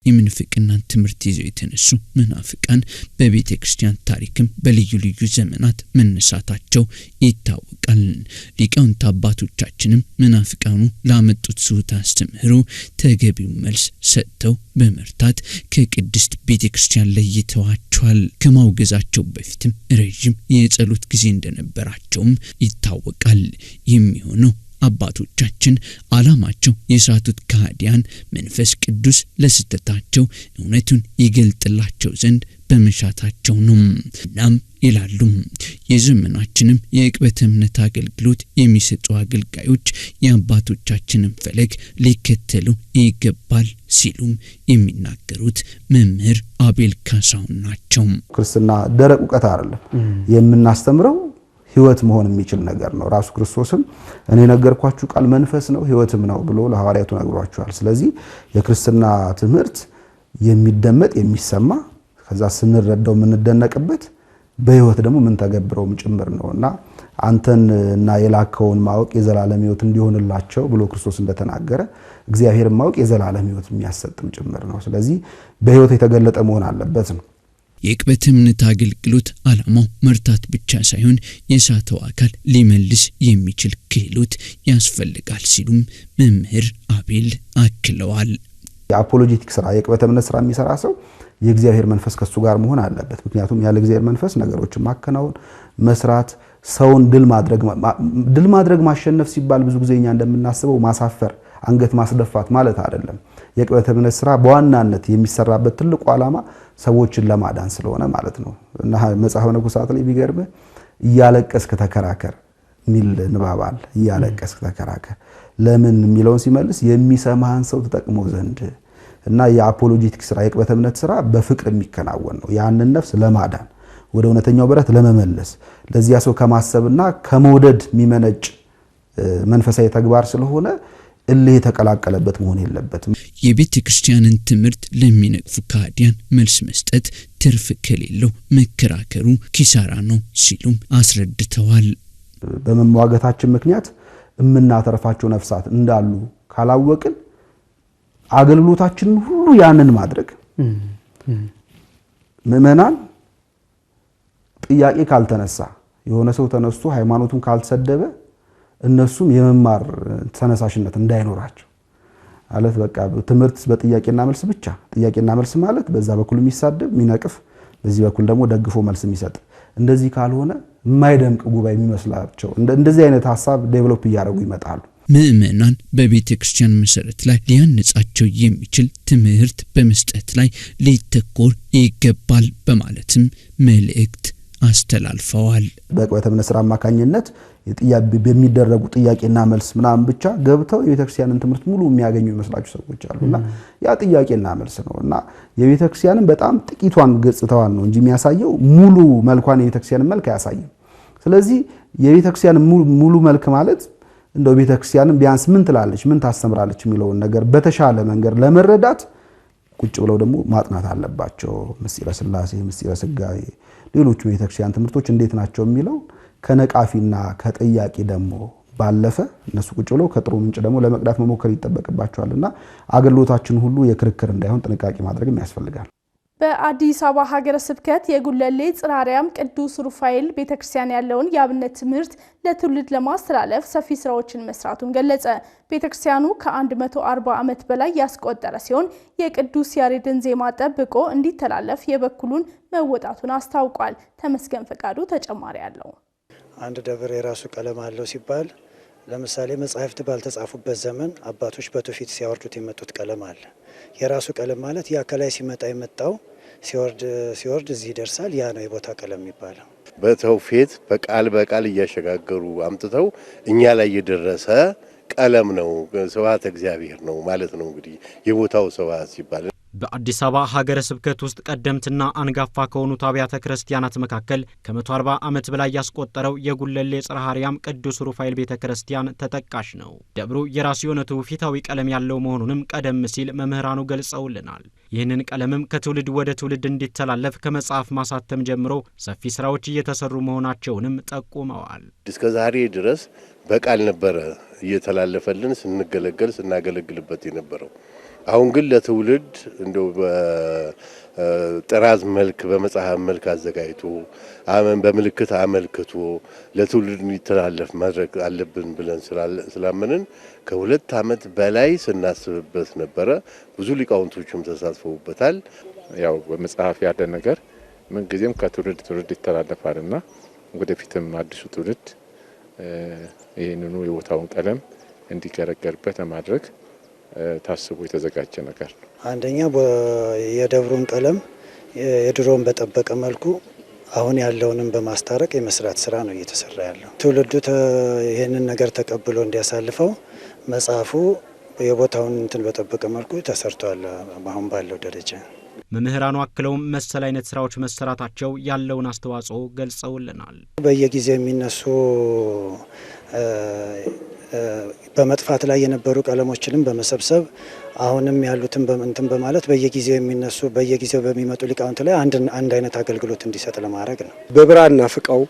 የምንፍቅናን ትምህርት ይዘው የተነሱ መናፍቃን በቤተ ክርስቲያን ታሪክም በልዩ ልዩ ዘመናት መነሳታቸው ይታወቃል። ሊቃውንት አባቶቻችንም መናፍቃኑ ላመጡት ስሁት አስተምህሮ ተገቢው መልስ ሰጥተው በመርታት ከቅድስት ቤተ ክርስቲያን ለይተዋቸዋል። ከማውገዛቸው በፊትም ረጅም የጸሎት ጊዜ እንደነበራቸውም ይታወቃል። የሚሆነው አባቶቻችን ዓላማቸው የሳቱት ከሃዲያን መንፈስ ቅዱስ ለስተታቸው እውነቱን ይገልጥላቸው ዘንድ በመሻታቸው ነው። እናም ይላሉ የዘመናችንም የዕቅበተ እምነት አገልግሎት የሚሰጡ አገልጋዮች የአባቶቻችንን ፈለግ ሊከተሉ ይገባል ሲሉም የሚናገሩት መምህር አቤል ካሳውን ናቸው። ክርስትና ደረቅ ዕውቀት አይደለም የምናስተምረው ህይወት መሆን የሚችል ነገር ነው። ራሱ ክርስቶስም እኔ ነገርኳችሁ ቃል መንፈስ ነው ህይወትም ነው ብሎ ለሐዋርያቱ ነግሯቸዋል። ስለዚህ የክርስትና ትምህርት የሚደመጥ የሚሰማ ከዛ ስንረዳው የምንደነቅበት በህይወት ደግሞ ምን ተገብረውም ጭምር ነውና አንተንና የላከውን ማወቅ የዘላለም ህይወት እንዲሆንላቸው ብሎ ክርስቶስ እንደተናገረ እግዚአብሔር ማወቅ የዘላለም ህይወት የሚያሰጥም ጭምር ነው። ስለዚህ በህይወት የተገለጠ መሆን አለበት ነው። የዕቅበተ እምነት አገልግሎት ዓላማው መርታት ብቻ ሳይሆን የሳተው አካል ሊመልስ የሚችል ክህሎት ያስፈልጋል ሲሉም መምህር አቤል አክለዋል። የአፖሎጂቲክ ስራ የዕቅበተ እምነት ስራ የሚሰራ ሰው የእግዚአብሔር መንፈስ ከሱ ጋር መሆን አለበት። ምክንያቱም ያለ እግዚአብሔር መንፈስ ነገሮችን ማከናወን መስራት ሰውን ድል ማድረግ ማሸነፍ ሲባል ብዙ ጊዜ እኛ እንደምናስበው ማሳፈር አንገት ማስደፋት ማለት አይደለም። የዕቅበተ እምነት ስራ በዋናነት የሚሰራበት ትልቁ ዓላማ ሰዎችን ለማዳን ስለሆነ ማለት ነው እና መጽሐፈ ነገሥት ላይ ቢገርም እያለቀስክ ተከራከር ሚል ንባባል። እያለቀስክ ተከራከር ለምን የሚለውን ሲመልስ የሚሰማህን ሰው ተጠቅሞ ዘንድ እና የአፖሎጂቲክ ስራ የዕቅበተ እምነት ስራ በፍቅር የሚከናወን ነው። ያንን ነፍስ ለማዳን ወደ እውነተኛው በረት ለመመለስ ለዚያ ሰው ከማሰብና ከመውደድ የሚመነጭ መንፈሳዊ ተግባር ስለሆነ እልህ የተቀላቀለበት መሆን የለበትም። የቤተ ክርስቲያንን ትምህርት ለሚነቅፉ ካህዲያን መልስ መስጠት ትርፍ ከሌለው መከራከሩ ኪሳራ ነው ሲሉም አስረድተዋል። በመሟገታችን ምክንያት የምናተርፋቸው ነፍሳት እንዳሉ ካላወቅን አገልግሎታችንን ሁሉ ያንን ማድረግ ምእመናን ጥያቄ ካልተነሳ የሆነ ሰው ተነስቶ ሃይማኖቱን ካልተሰደበ እነሱም የመማር ተነሳሽነት እንዳይኖራቸው ማለት በቃ ትምህርት በጥያቄና መልስ ብቻ ጥያቄና መልስ ማለት በዛ በኩል የሚሳደብ የሚነቅፍ በዚህ በኩል ደግሞ ደግፎ መልስ የሚሰጥ እንደዚህ ካልሆነ የማይደምቅ ጉባኤ የሚመስላቸው እንደዚህ አይነት ሐሳብ ዴቨሎፕ እያደረጉ ይመጣሉ። ምእመናን በቤተ ክርስቲያን መሰረት ላይ ሊያነጻቸው የሚችል ትምህርት በመስጠት ላይ ሊተኮር ይገባል በማለትም መልእክት አስተላልፈዋል። በቤተ እምነት ሥራ አማካኝነት በሚደረጉ ጥያቄና መልስ ምናምን ብቻ ገብተው የቤተክርስቲያንን ትምህርት ሙሉ የሚያገኙ ይመስላችሁ ሰዎች አሉና ያ ጥያቄና መልስ ነውና የቤተክርስቲያንን በጣም ጥቂቷን ገጽታዋን ነው እንጂ የሚያሳየው ሙሉ መልኳን የቤተክርስቲያንን መልክ አያሳይም። ስለዚህ የቤተክርስቲያን ሙሉ መልክ ማለት እንደው ቤተክርስቲያንን ቢያንስ ምን ትላለች ምን ታስተምራለች የሚለውን ነገር በተሻለ መንገድ ለመረዳት ቁጭ ብለው ደግሞ ማጥናት አለባቸው። ምስጢረ ሥላሴ፣ ምስጢረ ሥጋዌ፣ ሌሎች የቤተክርስቲያን ትምህርቶች እንዴት ናቸው የሚለው ከነቃፊና ከጥያቄ ደግሞ ባለፈ እነሱ ቁጭ ብለው ከጥሩ ምንጭ ደግሞ ለመቅዳት መሞከር ይጠበቅባቸዋልና አገልግሎታችን ሁሉ የክርክር እንዳይሆን ጥንቃቄ ማድረግም ያስፈልጋል። በአዲስ አበባ ሀገረ ስብከት የጉለሌ ጽርሐ አርያም ቅዱስ ሩፋኤል ቤተክርስቲያን ያለውን የአብነት ትምህርት ለትውልድ ለማስተላለፍ ሰፊ ስራዎችን መስራቱን ገለጸ። ቤተክርስቲያኑ ከ140 ዓመት በላይ ያስቆጠረ ሲሆን የቅዱስ ያሬድን ዜማ ጠብቆ እንዲተላለፍ የበኩሉን መወጣቱን አስታውቋል። ተመስገን ፈቃዱ ተጨማሪ አለው። አንድ ደብር የራሱ ቀለም አለው ሲባል ለምሳሌ መጻሕፍት ባልተጻፉበት ዘመን አባቶች በትውፊት ሲያወርዱት የመጡት ቀለም አለ። የራሱ ቀለም ማለት ያ ከላይ ሲመጣ የመጣው ሲወርድ እዚህ ይደርሳል። ያ ነው የቦታ ቀለም የሚባለው። በትውፊት በቃል በቃል እያሸጋገሩ አምጥተው እኛ ላይ የደረሰ ቀለም ነው። ስብሐተ እግዚአብሔር ነው ማለት ነው። እንግዲህ የቦታው ስብሐት ሲባል በአዲስ አበባ ሀገረ ስብከት ውስጥ ቀደምትና አንጋፋ ከሆኑት አብያተ ክርስቲያናት መካከል ከ140 ዓመት በላይ ያስቆጠረው የጉለሌ ጽርሐ አርያም ቅዱስ ሩፋኤል ቤተክርስቲያን ተጠቃሽ ነው። ደብሩ የራሱ የሆነ ትውፊታዊ ቀለም ያለው መሆኑንም ቀደም ሲል መምህራኑ ገልጸውልናል። ይህንን ቀለምም ከትውልድ ወደ ትውልድ እንዲተላለፍ ከመጽሐፍ ማሳተም ጀምሮ ሰፊ ስራዎች እየተሰሩ መሆናቸውንም ጠቁመዋል። እስከ ዛሬ ድረስ በቃል ነበረ እየተላለፈልን ስናገለግልበት የነበረው። አሁን ግን ለትውልድ እንደው በጥራዝ መልክ በመጽሐፍ መልክ አዘጋጅቶ በምልክት አመልክቶ ለትውልድ እንዲተላለፍ ማድረግ አለብን ብለን ስላመንን ከ2 ዓመት በላይ ስናስብበት ነበረ። ብዙ ሊቃውንቶችም ተሳትፈውበታል። ያው በመጽሐፍ ያለ ነገር ምን ጊዜም ከትውልድ ትውልድ ይተላለፋልና ወደፊትም አዲሱ ትውልድ ይህንኑ የቦታውን ቀለም እንዲገለገልበት ለማድረግ ታስቦ የተዘጋጀ ነገር ነው። አንደኛ የደብሩን ቀለም የድሮውን በጠበቀ መልኩ አሁን ያለውንም በማስታረቅ የመስራት ስራ ነው እየተሰራ ያለው። ትውልዱ ይህንን ነገር ተቀብሎ እንዲያሳልፈው መጽሐፉ የቦታውን እንትን በጠበቀ መልኩ ተሰርቷል አሁን ባለው ደረጃ። መምህራኑ አክለውም መሰል አይነት ስራዎች መሰራታቸው ያለውን አስተዋጽኦ ገልጸውልናል። በየጊዜው የሚነሱ በመጥፋት ላይ የነበሩ ቀለሞችንም በመሰብሰብ አሁንም ያሉትን እንትን በማለት በየጊዜው በሚመጡ ሊቃውንት ላይ አንድ አይነት አገልግሎት እንዲሰጥ ለማድረግ ነው። በብራና ፍቀው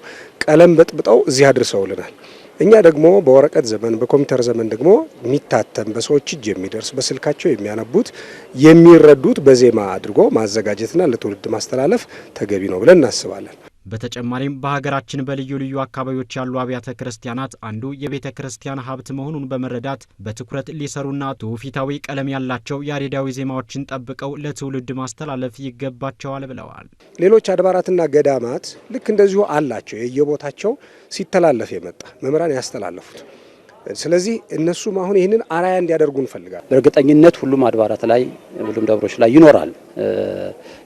ቀለም በጥብጠው እዚህ አድርሰውልናል። እኛ ደግሞ በወረቀት ዘመን በኮምፒውተር ዘመን ደግሞ የሚታተም በሰዎች እጅ የሚደርስ በስልካቸው የሚያነቡት የሚረዱት በዜማ አድርጎ ማዘጋጀትና ለትውልድ ማስተላለፍ ተገቢ ነው ብለን እናስባለን። በተጨማሪም በሀገራችን በልዩ ልዩ አካባቢዎች ያሉ አብያተ ክርስቲያናት አንዱ የቤተ ክርስቲያን ሀብት መሆኑን በመረዳት በትኩረት ሊሰሩና ትውፊታዊ ቀለም ያላቸው ያሬዳዊ ዜማዎችን ጠብቀው ለትውልድ ማስተላለፍ ይገባቸዋል ብለዋል። ሌሎች አድባራትና ገዳማት ልክ እንደዚሁ አላቸው የየቦታቸው ሲተላለፍ የመጣ መምህራን ያስተላለፉት። ስለዚህ እነሱም አሁን ይህንን አራያ እንዲያደርጉ እንፈልጋለን። በእርግጠኝነት ሁሉም አድባራት ላይ ሁሉም ደብሮች ላይ ይኖራል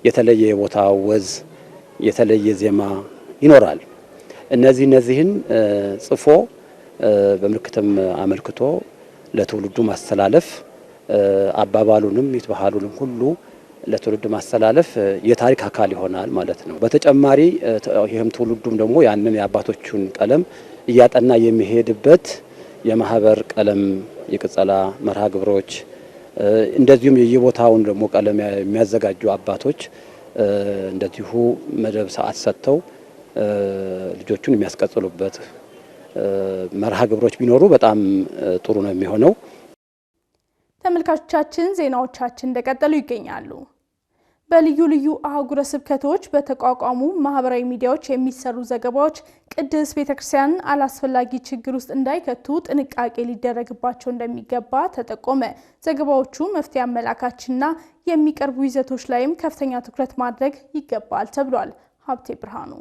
የተለየ የቦታ ወዝ የተለየ ዜማ ይኖራል። እነዚህን ጽፎ በምልክትም አመልክቶ ለትውልዱ ማስተላለፍ አባባሉንም ይትባሃሉንም ሁሉ ለትውልድ ማስተላለፍ የታሪክ አካል ይሆናል ማለት ነው። በተጨማሪ ይህም ትውልዱም ደግሞ ያንን የአባቶቹን ቀለም እያጠና የሚሄድበት የማህበር ቀለም የቅጸላ መርሃ ግብሮች እንደዚሁም የየቦታውን ደግሞ ቀለም የሚያዘጋጁ አባቶች እንደዚሁ መደብ ሰዓት ሰጥተው ልጆቹን የሚያስቀጽሉበት መርሃ ግብሮች ቢኖሩ በጣም ጥሩ ነው የሚሆነው። ተመልካቾቻችን ዜናዎቻችን እንደቀጠሉ ይገኛሉ። በልዩ ልዩ አህጉረ ስብከቶች በተቋቋሙ ማህበራዊ ሚዲያዎች የሚሰሩ ዘገባዎች ቅድስት ቤተክርስቲያን አላስፈላጊ ችግር ውስጥ እንዳይከቱ ጥንቃቄ ሊደረግባቸው እንደሚገባ ተጠቆመ። ዘገባዎቹ መፍትሄ አመላካችና የሚቀርቡ ይዘቶች ላይም ከፍተኛ ትኩረት ማድረግ ይገባል ተብሏል። ሀብቴ ብርሃኑ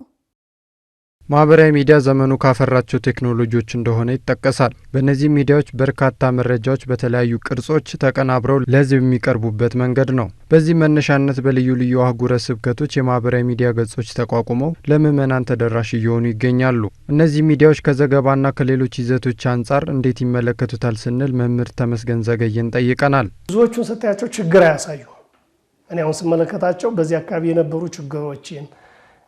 ማህበራዊ ሚዲያ ዘመኑ ካፈራቸው ቴክኖሎጂዎች እንደሆነ ይጠቀሳል። በእነዚህ ሚዲያዎች በርካታ መረጃዎች በተለያዩ ቅርጾች ተቀናብረው ለህዝብ የሚቀርቡበት መንገድ ነው። በዚህ መነሻነት በልዩ ልዩ አህጉረ ስብከቶች የማህበራዊ ሚዲያ ገጾች ተቋቁመው ለምዕመናን ተደራሽ እየሆኑ ይገኛሉ። እነዚህ ሚዲያዎች ከዘገባና ከሌሎች ይዘቶች አንጻር እንዴት ይመለከቱታል ስንል መምህር ተመስገን ዘገየን ጠይቀናል። ብዙዎቹን ስታያቸው ችግር አያሳዩ። እኔ አሁን ስመለከታቸው በዚህ አካባቢ የነበሩ ችግሮችን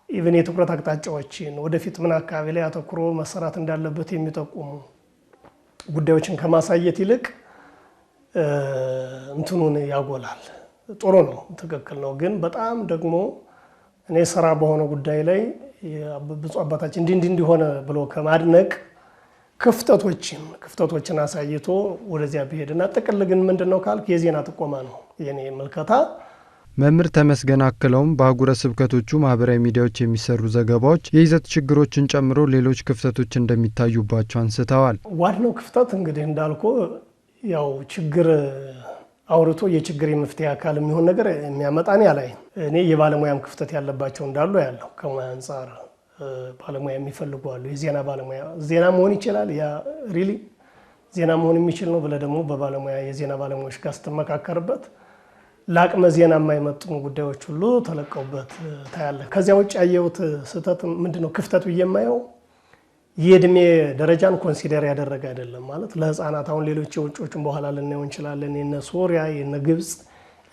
ኢቨን የትኩረት አቅጣጫዎችን ወደፊት ምን አካባቢ ላይ አተኩሮ መሰራት እንዳለበት የሚጠቁሙ ጉዳዮችን ከማሳየት ይልቅ እንትኑን ያጎላል። ጥሩ ነው፣ ትክክል ነው። ግን በጣም ደግሞ እኔ ስራ በሆነ ጉዳይ ላይ ብፁዕ አባታችን እንዲህ ሆነ ብሎ ከማድነቅ ክፍተቶችን አሳይቶ ወደዚያ ቢሄድና ጥቅል ግን ምንድነው ካልክ የዜና ጥቆማ ነው የኔ መልከታ። መምህር ተመስገን አክለውም በአህጉረ ስብከቶቹ ማህበራዊ ሚዲያዎች የሚሰሩ ዘገባዎች የይዘት ችግሮችን ጨምሮ ሌሎች ክፍተቶች እንደሚታዩባቸው አንስተዋል። ዋናው ክፍተት እንግዲህ እንዳልኩ ያው ችግር አውርቶ የችግር የመፍትሄ አካል የሚሆን ነገር የሚያመጣን ያላይ እኔ የባለሙያም ክፍተት ያለባቸው እንዳሉ ያለው ከሙያ አንጻር ባለሙያ የሚፈልጉ አሉ። የዜና ባለሙያ ዜና መሆን ይችላል፣ ያ ሪሊ ዜና መሆን የሚችል ነው ብለህ ደግሞ በባለሙያ የዜና ባለሙያዎች ጋር ስትመካከርበት ለአቅመ ዜና የማይመጥኑ ጉዳዮች ሁሉ ተለቀውበት ታያለ። ከዚያ ውጭ ያየሁት ስህተት ምንድነው ክፍተቱ የማየው የእድሜ ደረጃን ኮንሲደር ያደረገ አይደለም። ማለት ለህፃናት አሁን ሌሎች የውጮችን በኋላ ልናየው እንችላለን። የነ ሶሪያ የነ ግብጽ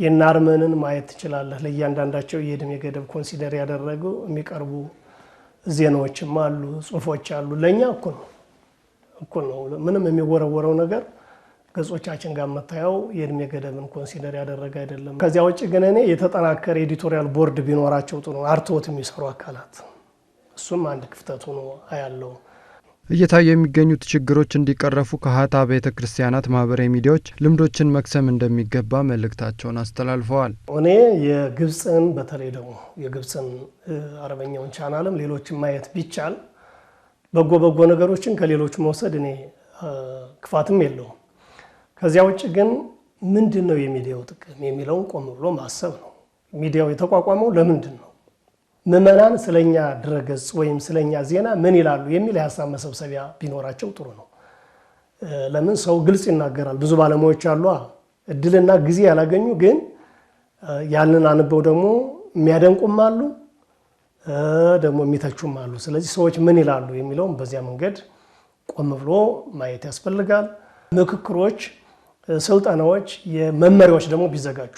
የነ አርመንን ማየት ትችላለህ። ለእያንዳንዳቸው የእድሜ ገደብ ኮንሲደር ያደረጉ የሚቀርቡ ዜናዎችም አሉ፣ ጽሁፎች አሉ። ለእኛ እኩል ነው። ምንም የሚወረወረው ነገር ገጾቻችን ጋር መታየው የእድሜ ገደብን ኮንሲደር ያደረገ አይደለም። ከዚያ ውጭ ግን እኔ የተጠናከረ ኤዲቶሪያል ቦርድ ቢኖራቸው ጥሩ ነው፣ አርትዖት የሚሰሩ አካላት። እሱም አንድ ክፍተት ሆኖ አያለው። እየታዩ የሚገኙት ችግሮች እንዲቀረፉ ከሀታ ቤተ ክርስቲያናት ማህበራዊ ሚዲያዎች ልምዶችን መቅሰም እንደሚገባ መልእክታቸውን አስተላልፈዋል። እኔ የግብፅን በተለይ ደግሞ የግብፅን አረበኛውን ቻናልም ሌሎችን ማየት ቢቻል በጎ ነገሮችን ከሌሎች መውሰድ እኔ ክፋትም የለውም። ከዚያ ውጭ ግን ምንድን ነው የሚዲያው ጥቅም የሚለውን ቆም ብሎ ማሰብ ነው። ሚዲያው የተቋቋመው ለምንድን ነው? ምዕመናን ስለኛ ድረገጽ ወይም ስለኛ ዜና ምን ይላሉ የሚል የሀሳብ መሰብሰቢያ ቢኖራቸው ጥሩ ነው። ለምን ሰው ግልጽ ይናገራል። ብዙ ባለሙያዎች አሉ፣ እድልና ጊዜ ያላገኙ ግን ያንን አንበው ደግሞ የሚያደንቁም አሉ፣ ደግሞ የሚተቹም አሉ። ስለዚህ ሰዎች ምን ይላሉ የሚለውን በዚያ መንገድ ቆም ብሎ ማየት ያስፈልጋል። ምክክሮች፣ ስልጠናዎች፣ የመመሪያዎች ደግሞ ቢዘጋጁ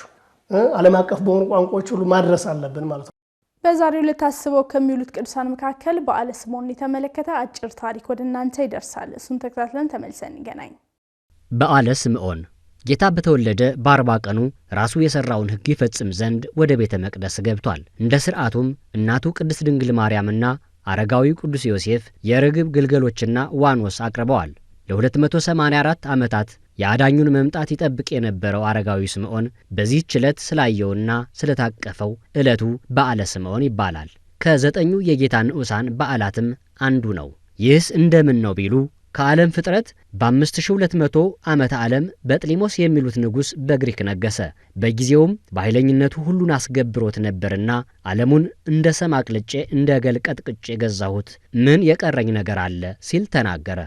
ዓለም አቀፍ በሆኑ ቋንቋዎች ሁሉ ማድረስ አለብን ማለት ነው። በዛሬው ዕለት ታስበው ከሚውሉት ቅዱሳን መካከል በዓለ ስምዖንን የተመለከተ አጭር ታሪክ ወደ እናንተ ይደርሳል። እሱን ተከታትለን ተመልሰን እንገናኝ። በዓለ ስምዖን ጌታ በተወለደ በ40 ቀኑ ራሱ የሰራውን ሕግ ይፈጽም ዘንድ ወደ ቤተ መቅደስ ገብቷል። እንደ ሥርዓቱም እናቱ ቅድስት ድንግል ማርያምና አረጋዊው ቅዱስ ዮሴፍ የርግብ ግልገሎችና ዋኖስ አቅርበዋል። ለ284 ዓመታት የአዳኙን መምጣት ይጠብቅ የነበረው አረጋዊ ስምዖን በዚህች ዕለት ስላየውና ስለታቀፈው ዕለቱ በዓለ ስምዖን ይባላል። ከ9 የጌታ ንዑሳን በዓላትም አንዱ ነው። ይህስ እንደምን ነው ቢሉ ከዓለም ፍጥረት በ5200 ዓመተ ዓለም በጥሊሞስ የሚሉት ንጉሥ በግሪክ ነገሰ። በጊዜውም በኃይለኝነቱ ሁሉን አስገብሮት ነበርና ዓለሙን እንደ ሰም አቅልጬ እንደ ገል ቀጥቅጬ ገዛሁት፣ ምን የቀረኝ ነገር አለ ሲል ተናገረ።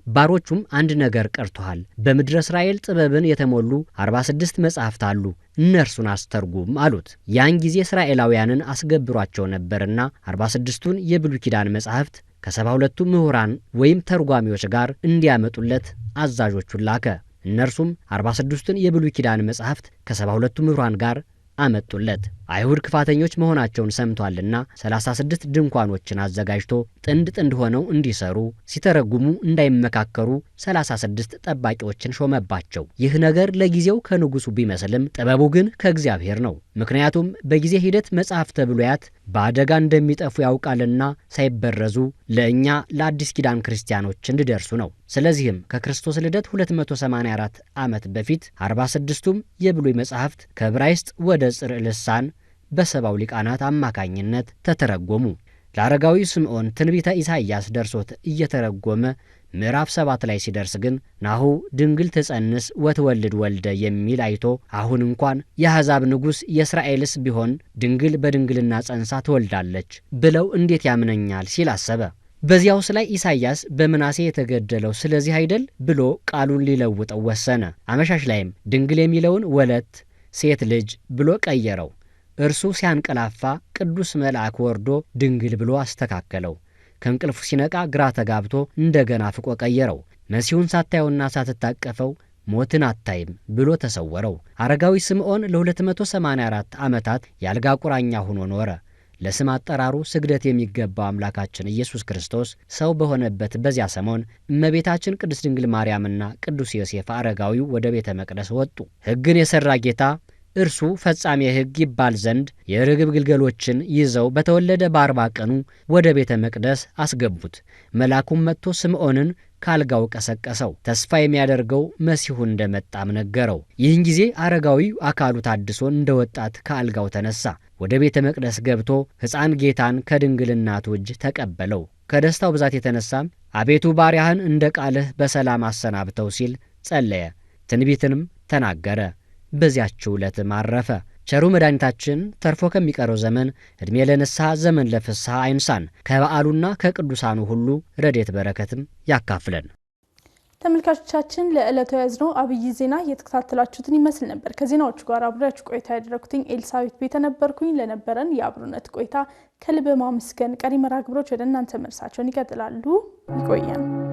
ባሮቹም አንድ ነገር ቀርቶሃል፣ በምድረ እስራኤል ጥበብን የተሞሉ 46 መጻሕፍት አሉ፣ እነርሱን አስተርጉም አሉት። ያን ጊዜ እስራኤላውያንን አስገብሯቸው ነበርና 46ቱን የብሉይ ኪዳን መጻሕፍት ከ72ቱ ምሁራን ወይም ተርጓሚዎች ጋር እንዲያመጡለት አዛዦቹን ላከ። እነርሱም 46ቱን የብሉይ ኪዳን መጻሕፍት ከ72ቱ ምሁራን ጋር አመጡለት። አይሁድ ክፋተኞች መሆናቸውን ሰምቷልና 36 ድንኳኖችን አዘጋጅቶ ጥንድ ጥንድ ሆነው እንዲሰሩ ሲተረጉሙ እንዳይመካከሩ 36 ጠባቂዎችን ሾመባቸው። ይህ ነገር ለጊዜው ከንጉሱ ቢመስልም ጥበቡ ግን ከእግዚአብሔር ነው። ምክንያቱም በጊዜ ሂደት መጽሐፍተ ብሉያት በአደጋ እንደሚጠፉ ያውቃልና ሳይበረዙ ለእኛ ለአዲስ ኪዳን ክርስቲያኖች እንዲደርሱ ነው። ስለዚህም ከክርስቶስ ልደት 284 ዓመት በፊት 46ቱም የብሉይ መጽሐፍት ከዕብራይስጥ ወደ ጽርዕ ልሳን በሰባው ሊቃናት አማካኝነት ተተረጎሙ። ለአረጋዊ ስምዖን ትንቢተ ኢሳይያስ ደርሶት እየተረጎመ ምዕራፍ 7 ላይ ሲደርስ ግን ናሁ ድንግል ትጸንስ ወትወልድ ወልደ የሚል አይቶ አሁን እንኳን የአሕዛብ ንጉሥ የእስራኤልስ ቢሆን ድንግል በድንግልና ጸንሳ ትወልዳለች ብለው እንዴት ያምነኛል ሲል አሰበ። በዚያውስ ላይ ኢሳይያስ በምናሴ የተገደለው ስለዚህ አይደል ብሎ ቃሉን ሊለውጠው ወሰነ። አመሻሽ ላይም ድንግል የሚለውን ወለት ሴት ልጅ ብሎ ቀየረው። እርሱ ሲያንቀላፋ ቅዱስ መልአክ ወርዶ ድንግል ብሎ አስተካከለው። ከእንቅልፉ ሲነቃ ግራ ተጋብቶ እንደገና ፍቆ ቀየረው። መሲሁን ሳታየውና ሳትታቀፈው ሞትን አታይም ብሎ ተሰወረው። አረጋዊ ስምዖን ለ284 ዓመታት የአልጋ ቁራኛ ሆኖ ኖረ። ለስም አጠራሩ ስግደት የሚገባው አምላካችን ኢየሱስ ክርስቶስ ሰው በሆነበት በዚያ ሰሞን እመቤታችን ቅድስት ድንግል ማርያምና ቅዱስ ዮሴፍ አረጋዊው ወደ ቤተ መቅደስ ወጡ። ሕግን የሠራ ጌታ እርሱ ፈጻሜ ሕግ ይባል ዘንድ የርግብ ግልገሎችን ይዘው በተወለደ በ40 ቀኑ ወደ ቤተ መቅደስ አስገቡት። መልአኩም መጥቶ ስምዖንን ካልጋው ቀሰቀሰው። ተስፋ የሚያደርገው መሲሁ እንደመጣም ነገረው። ይህን ጊዜ አረጋዊው አካሉ ታድሶ እንደ ወጣት ከአልጋው ተነሳ። ወደ ቤተ መቅደስ ገብቶ ሕፃን ጌታን ከድንግል እናቱ እጅ ተቀበለው። ከደስታው ብዛት የተነሳም አቤቱ ባሪያህን እንደ ቃልህ በሰላም አሰናብተው ሲል ጸለየ። ትንቢትንም ተናገረ። በዚያችው ዕለትም አረፈ። ቸሩ መድኃኒታችን ተርፎ ከሚቀረው ዘመን ዕድሜ ለንስሐ ዘመን ለፍስሐ አይንሳን። ከበዓሉና ከቅዱሳኑ ሁሉ ረድኤት በረከትም ያካፍለን። ተመልካቾቻችን ለዕለቱ ያዝነው አብይ ዜና እየተከታተላችሁትን ይመስል ነበር። ከዜናዎቹ ጋር አብሬያችሁ ቆይታ ያደረኩትኝ ኤልሳቤት ቤተ ነበርኩኝ። ለነበረን የአብሮነት ቆይታ ከልብ ማመስገን። ቀሪ መርሃ ግብሮች ወደ እናንተ መልሳቸውን ይቀጥላሉ። ይቆየን።